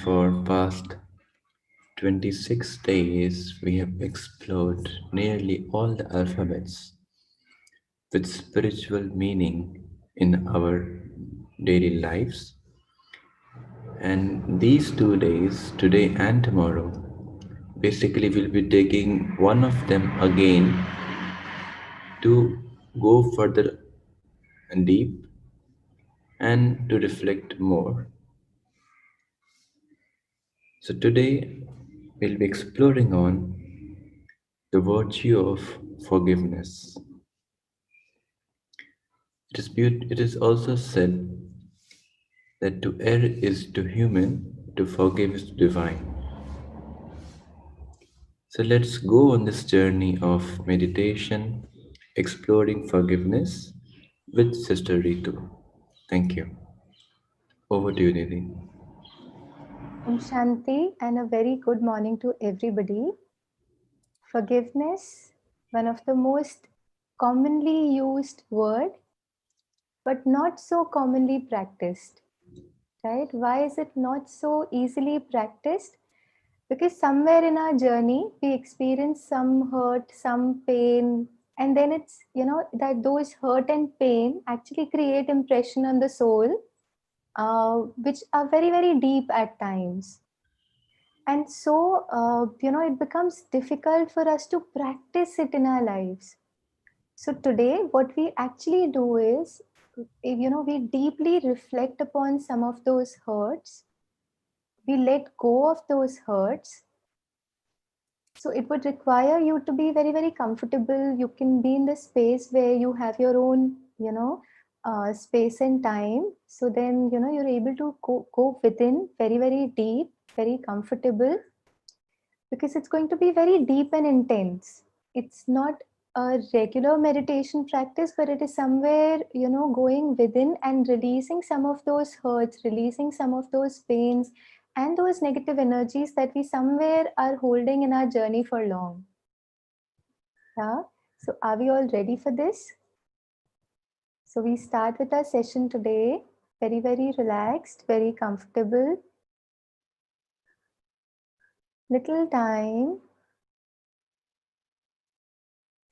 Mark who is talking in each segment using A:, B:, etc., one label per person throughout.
A: for past 26 days we have explored nearly all the alphabets with spiritual meaning in our daily lives. And these 2 days, today and tomorrow, basically we'll be taking one of them again to go further and deep and to reflect more. So today we'll be exploring on the virtue of forgiveness. It is also said that to err is to human, to forgive is divine. So let's go on this journey of meditation, exploring forgiveness with Sister Ritu. Thank you. Over to you, Nidhi.
B: Om Shanti and a very good morning to everybody. Forgiveness, one of the most commonly used word, but not so commonly practiced, right? Why is it not so easily practiced? Because somewhere in our journey, we experience some hurt, some pain, and then it's, that those hurt and pain actually create impression on the soul, which are very, very deep at times. And so, it becomes difficult for us to practice it in our lives. So today, what we actually do is, we deeply reflect upon some of those hurts. We let go of those hurts. So it would require you to be very, very comfortable. You can be in the space where you have your own, space and time. So then, you're able to go within very, very deep, very comfortable, because it's going to be very deep and intense. It's not a regular meditation practice, but it is somewhere, going within and releasing some of those hurts, releasing some of those pains and those negative energies that we somewhere are holding in our journey for long. Yeah. So are we all ready for this? So we start with our session today. Very, very relaxed, very comfortable. Little time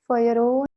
B: for your own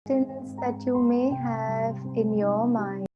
B: questions that you may have in your mind.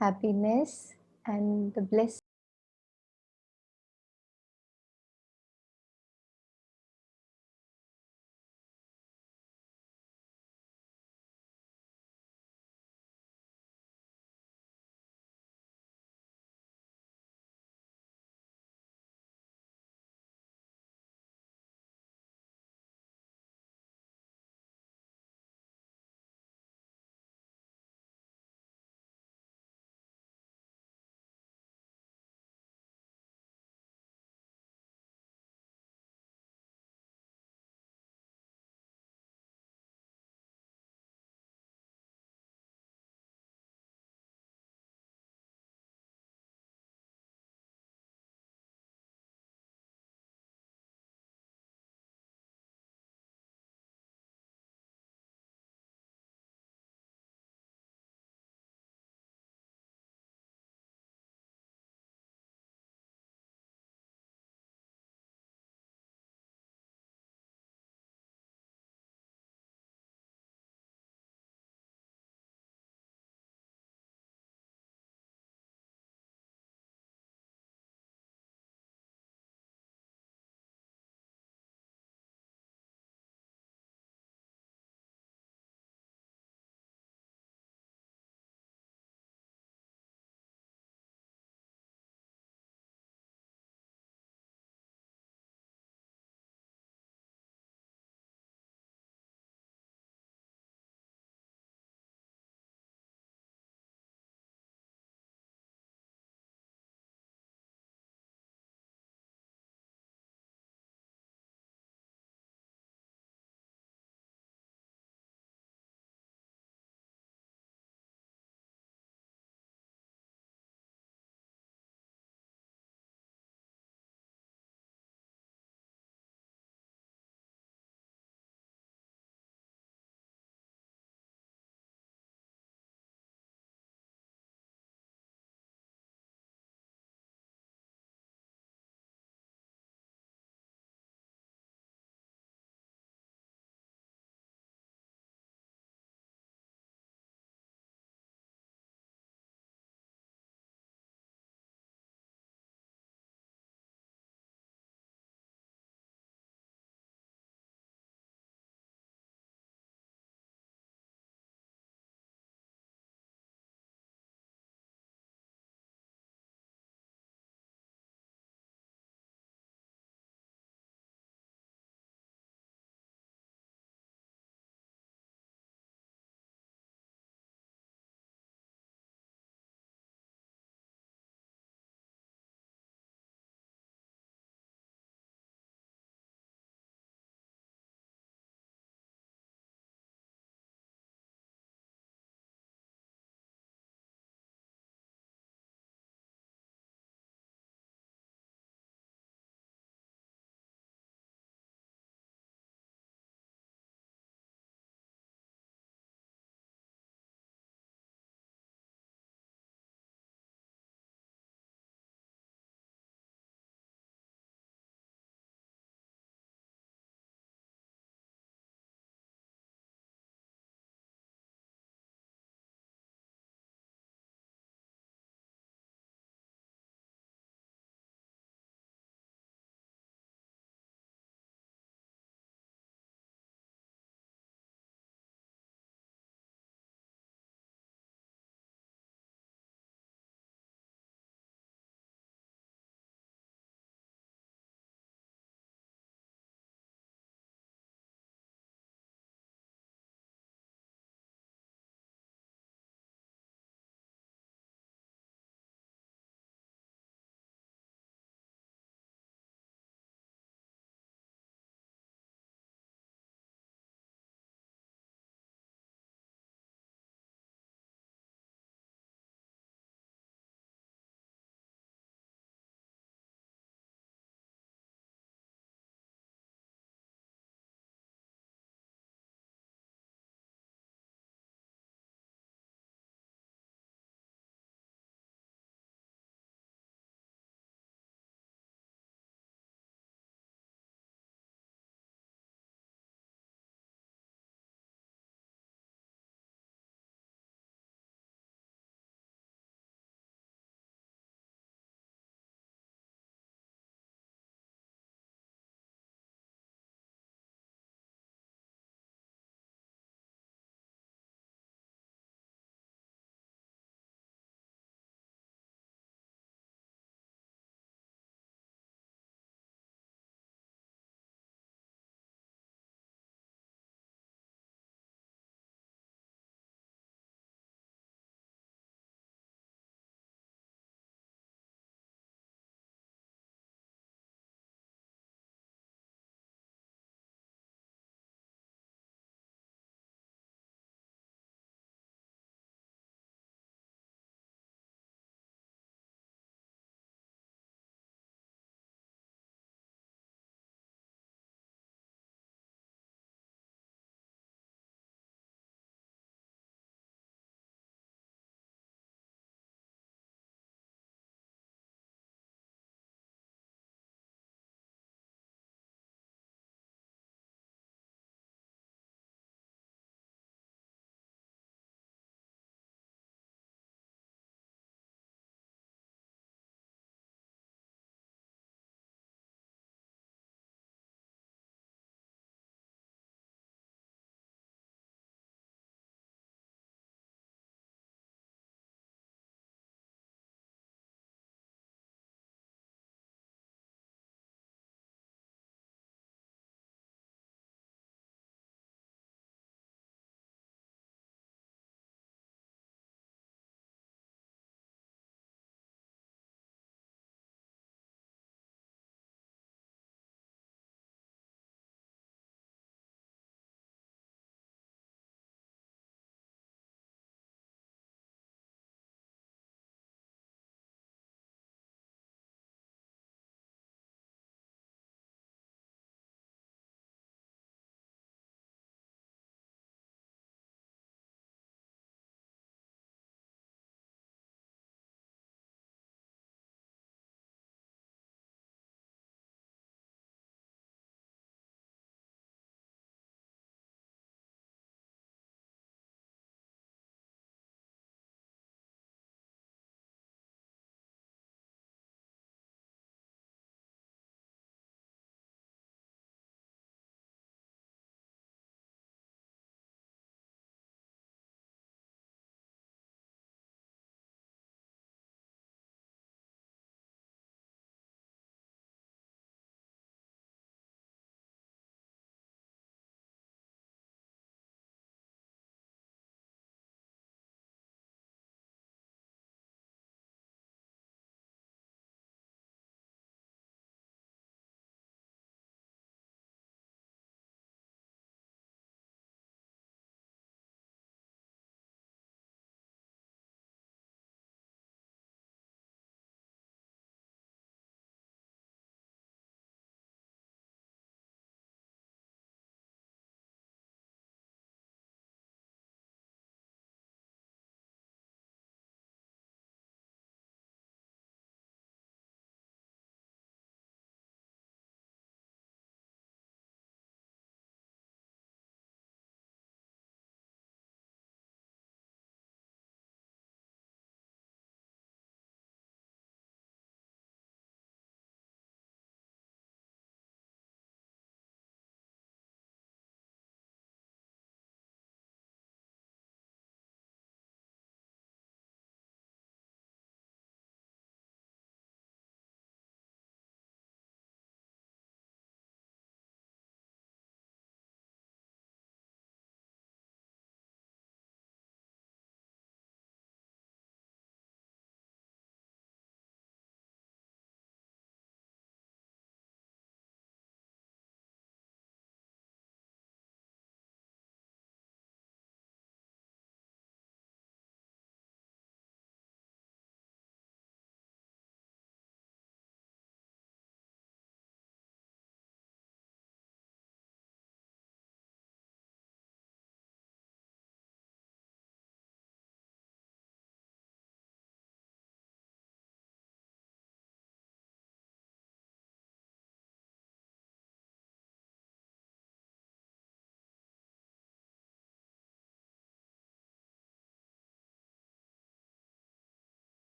B: happiness, and the blessings of life.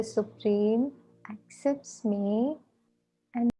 B: Supreme accepts me and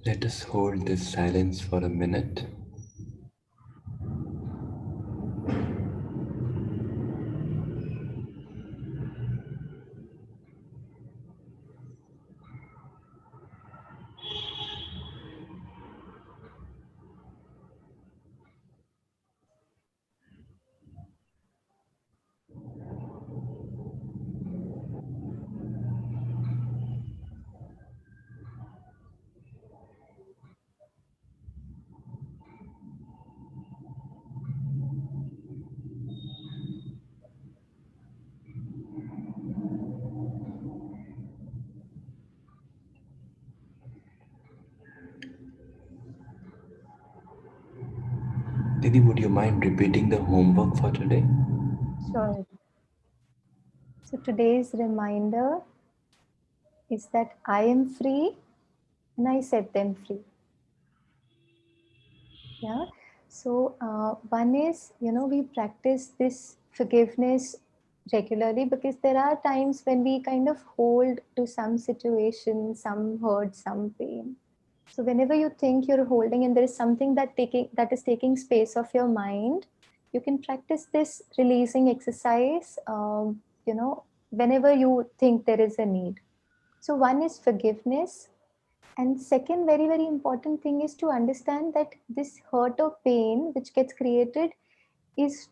A: Let us hold this silence for a minute. Didi, would you mind repeating the homework for today?
B: Sure. So today's reminder is that I am free and I set them free. Yeah. So one is, we practice this forgiveness regularly because there are times when we kind of hold to some situation, some hurt, some pain. So whenever you think you're holding and there is something that is taking space of your mind, you can practice this releasing exercise. Whenever you think there is a need. So one is forgiveness, and second, very, very important thing is to understand that this hurt or pain which gets created is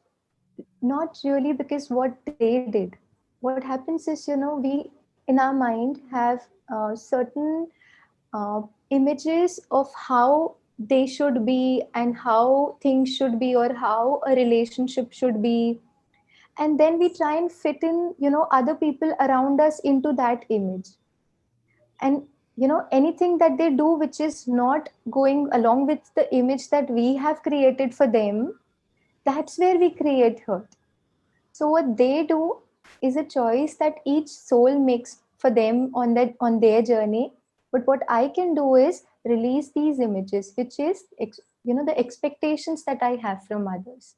B: not really because what they did. What happens is, we in our mind have certain uh, images of how they should be and how things should be or how a relationship should be. And then we try and fit in, other people around us into that image, and anything that they do which is not going along with the image that we have created for them, that's where we create hurt. So what they do is a choice that each soul makes for them on their journey. But what I can do is release these images, which is the expectations that I have from others,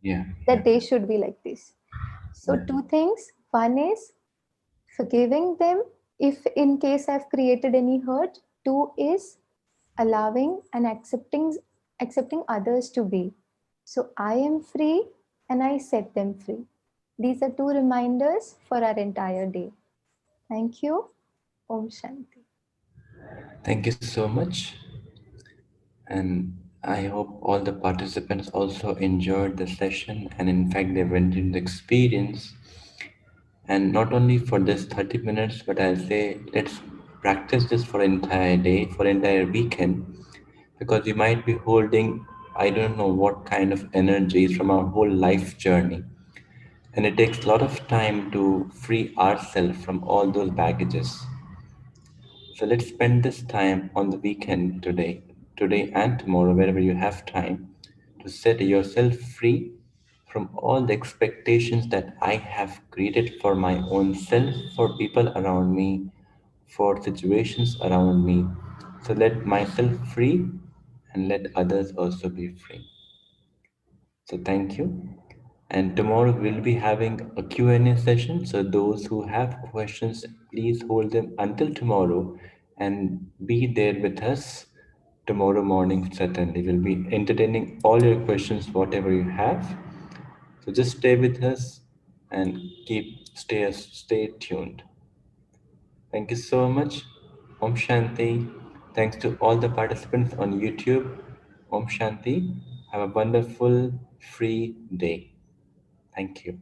A: Yeah, yeah,
B: that they should be like this. So
A: yeah.
B: two things: one is forgiving them if in case I've created any hurt. Two is allowing and accepting others to be. So I am free and I set them free. These are two reminders for our entire day. Thank you. Om Shanti.
A: Thank you so much. And I hope all the participants also enjoyed the session and, in fact, they went into the experience. And not only for this 30 minutes, but I'll say let's practice this for entire day, for entire weekend, because we might be holding, I don't know what kind of energies from our whole life journey. And it takes a lot of time to free ourselves from all those baggages. So let's spend this time on the weekend today and tomorrow, wherever you have time, to set yourself free from all the expectations that I have created for my own self, for people around me, for situations around me. So let myself free and let others also be free. So thank you. And tomorrow we'll be having a Q&A session. So those who have questions, please hold them until tomorrow and be there with us tomorrow morning. Certainly, we'll be entertaining all your questions, whatever you have. So just stay with us and stay tuned. Thank you so much. Om Shanti. Thanks to all the participants on YouTube. Om Shanti. Have a wonderful free day. Thank you.